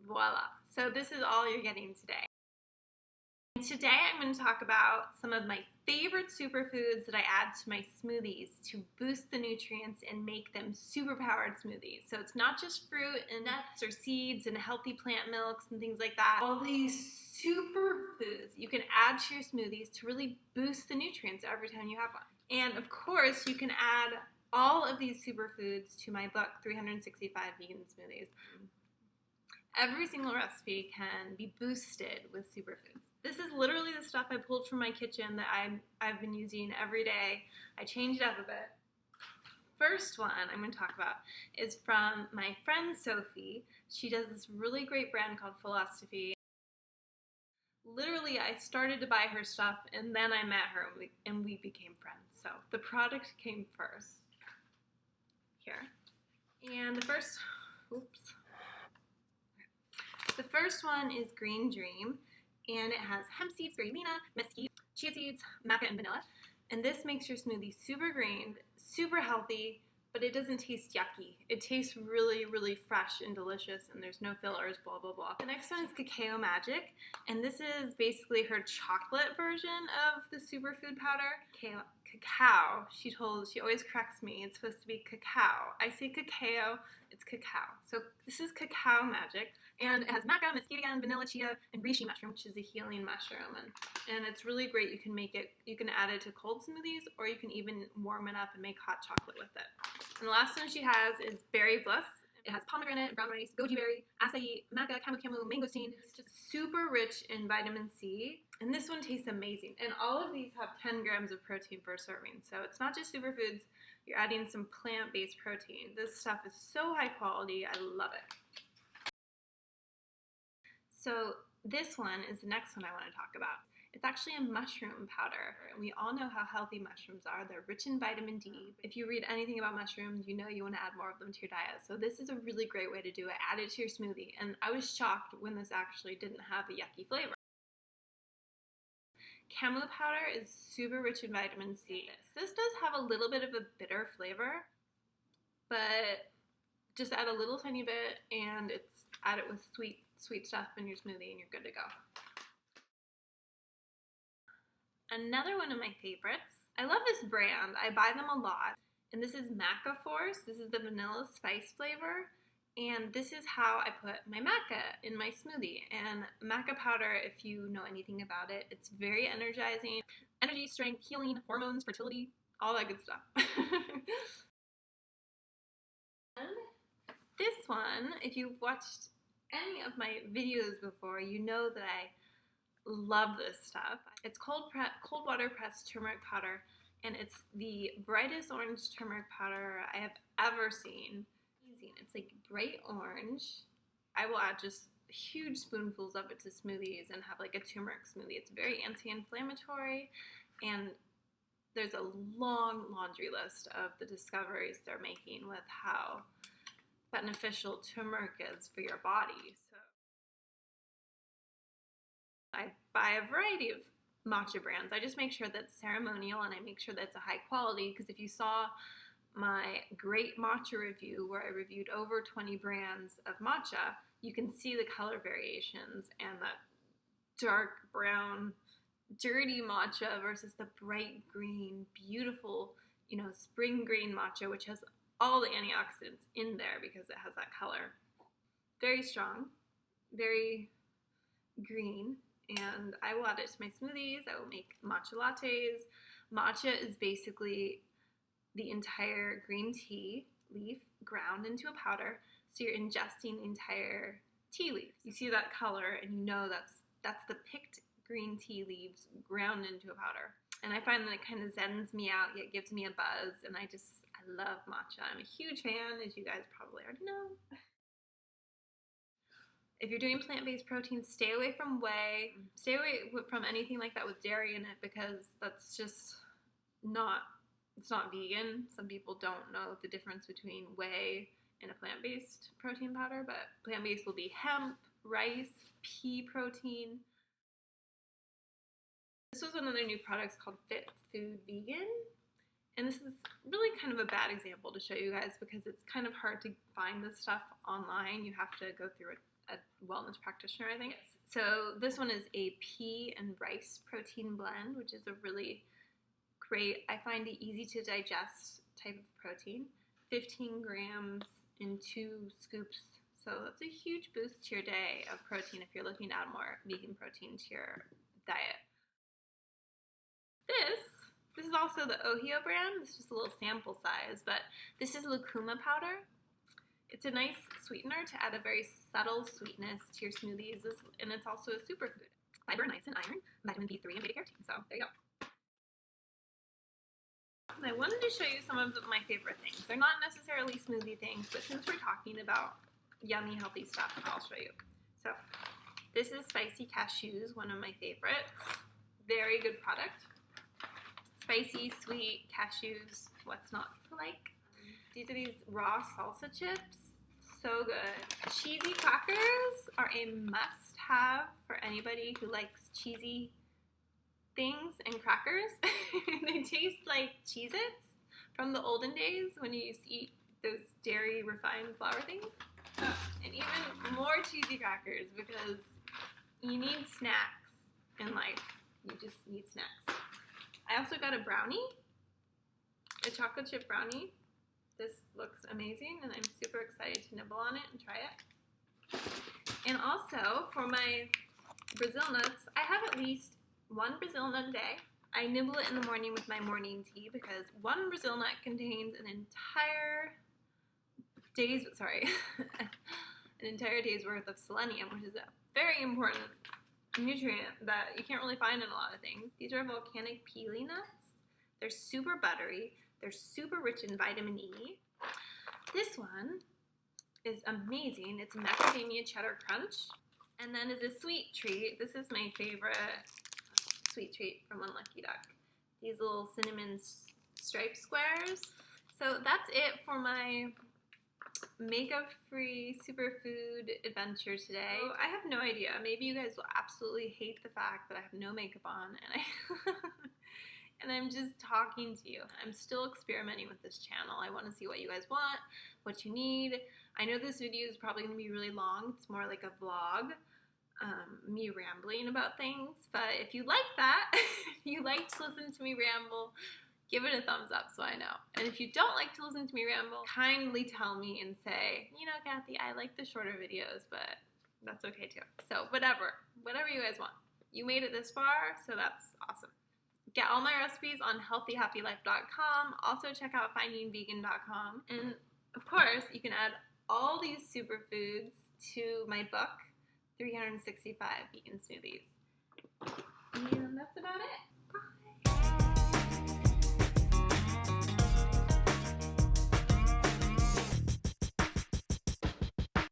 Voila. So this is all you're getting today. Today I'm going to talk about some of my favorite superfoods that I add to my smoothies to boost the nutrients and make them superpowered smoothies. So it's not just fruit and nuts or seeds and healthy plant milks and things like that. All these superfoods you can add to your smoothies to really boost the nutrients every time you have one. And of course you can add all of these superfoods to my book, 365 Vegan Smoothies. Every single recipe can be boosted with superfoods. This is literally the stuff I pulled from my kitchen that I've been using every day. I changed it up a bit. First one I'm going to talk about is from my friend Sophie. She does this really great brand called Philosophy. Literally, I started to buy her stuff and then I met her and we became friends. So the product came first. Here. And the first one is Green Dream, and it has hemp seeds, spirulina, mesquite, chia seeds, maca, and vanilla. And this makes your smoothie super green, super healthy, but it doesn't taste yucky. It tastes really, really fresh and delicious, and there's no fillers, blah, blah, blah. The next one is Cacao Magic, and this is basically her chocolate version of the superfood powder. Cacao. She always corrects me. It's supposed to be cacao. I say cacao, it's cacao. So this is Cacao Magic, and it has maca, mesquite, vanilla, chia, and reishi mushroom, which is a healing mushroom, and it's really great. You can add it to cold smoothies, or you can even warm it up and make hot chocolate with it. And the last one she has is Berry Bliss. It has pomegranate, brown rice, goji berry, acai, maca, camu, mangosteen. It's just super rich in vitamin C. And this one tastes amazing. And all of these have 10 grams of protein per serving. So it's not just superfoods. You're adding some plant-based protein. This stuff is so high quality. I love it. So this one is the next one I want to talk about. It's actually a mushroom powder, and we all know how healthy mushrooms are. They're rich in vitamin D. If you read anything about mushrooms, you know you want to add more of them to your diet. So this is a really great way to do it. Add it to your smoothie. And I was shocked when this actually didn't have a yucky flavor. Kamela Powder is super rich in vitamin C. This does have a little bit of a bitter flavor, but just add a little tiny bit, and add it with sweet stuff in your smoothie, and you're good to go. Another one of my favorites. I love this brand. I buy them a lot. And this is Maca Force. This is the vanilla spice flavor. And this is how I put my maca in my smoothie. And maca powder, if you know anything about it, it's very energizing. Energy, strength, healing, hormones, fertility, all that good stuff. This one, if you've watched any of my videos before, you know that I love this stuff. It's cold water pressed turmeric powder, and it's the brightest orange turmeric powder I have ever seen. It's like bright orange. I will add just huge spoonfuls of it to smoothies and have like a turmeric smoothie. It's very anti-inflammatory, and there's a long laundry list of the discoveries they're making with how beneficial turmeric is for your body. So I buy a variety of matcha brands. I just make sure that's ceremonial, and I make sure that it's a high quality, because if you saw my great matcha review where I reviewed over 20 brands of matcha, you can see the color variations and that dark brown, dirty matcha versus the bright green, beautiful, spring green matcha, which has all the antioxidants in there because it has that color. Very strong, very green. And I will add it to my smoothies. I will make matcha lattes. Matcha is basically the entire green tea leaf ground into a powder. So you're ingesting the entire tea leaf. You see that color and you know that's the picked green tea leaves ground into a powder. And I find that it kind of zens me out, yet gives me a buzz. And I love matcha. I'm a huge fan, as you guys probably already know. If you're doing plant-based protein, stay away from whey. Stay away from anything like that with dairy in it, because that's just it's not vegan. Some people don't know the difference between whey and a plant-based protein powder, but plant-based will be hemp, rice, pea protein. This was one of their new products called Fit Food Vegan. And this is really kind of a bad example to show you guys, because it's kind of hard to find this stuff online. You have to go through a wellness practitioner, I think. So this one is a pea and rice protein blend, which is a really great, I find it easy to digest type of protein. 15 grams in 2 scoops. So that's a huge boost to your day of protein if you're looking to add more vegan protein to your diet. This is also the Ohio brand. It's just a little sample size, but this is Kamela Powder. It's a nice sweetener to add a very subtle sweetness to your smoothies, and it's also a superfood. Fiber, niacin, iron, vitamin B3, and beta-carotene. So there you go. And I wanted to show you some of my favorite things. They're not necessarily smoothie things, but since we're talking about yummy, healthy stuff, I'll show you. So this is spicy cashews, one of my favorites. Very good product. Spicy, sweet cashews, what's not to like? These are these raw salsa chips, so good. Cheesy crackers are a must-have for anybody who likes cheesy things and crackers. They taste like Cheez-Its from the olden days when you used to eat those dairy refined flour things. Oh, and even more cheesy crackers because you need snacks in life. You just need snacks. I also got a brownie, a chocolate chip brownie. This looks amazing and I'm super excited to nibble on it and try it. And also for my Brazil nuts, I have at least one Brazil nut a day. I nibble it in the morning with my morning tea because one Brazil nut contains an entire day's worth of selenium, which is a very important nutrient that you can't really find in a lot of things. These are volcanic peely nuts. They're super buttery. They're super rich in vitamin E. This one is amazing. It's macadamia cheddar crunch. And then as a sweet treat, this is my favorite sweet treat from Unlucky Duck. These little cinnamon stripe squares. So that's it for my makeup-free superfood adventure today. I have no idea. Maybe you guys will absolutely hate the fact that I have no makeup on and I'm just talking to you. I'm still experimenting with this channel. I want to see what you guys want, what you need. I know this video is probably going to be really long. It's more like a vlog, me rambling about things. But if you like that, if you like to listen to me ramble, give it a thumbs up so I know. And if you don't like to listen to me ramble, kindly tell me and say, you know, Kathy, I like the shorter videos, but that's okay too. So whatever you guys want. You made it this far, so that's awesome. Get all my recipes on healthyhappylife.com. Also check out findingvegan.com. And of course, you can add all these superfoods to my book, 365 Vegan Smoothies. And that's about it.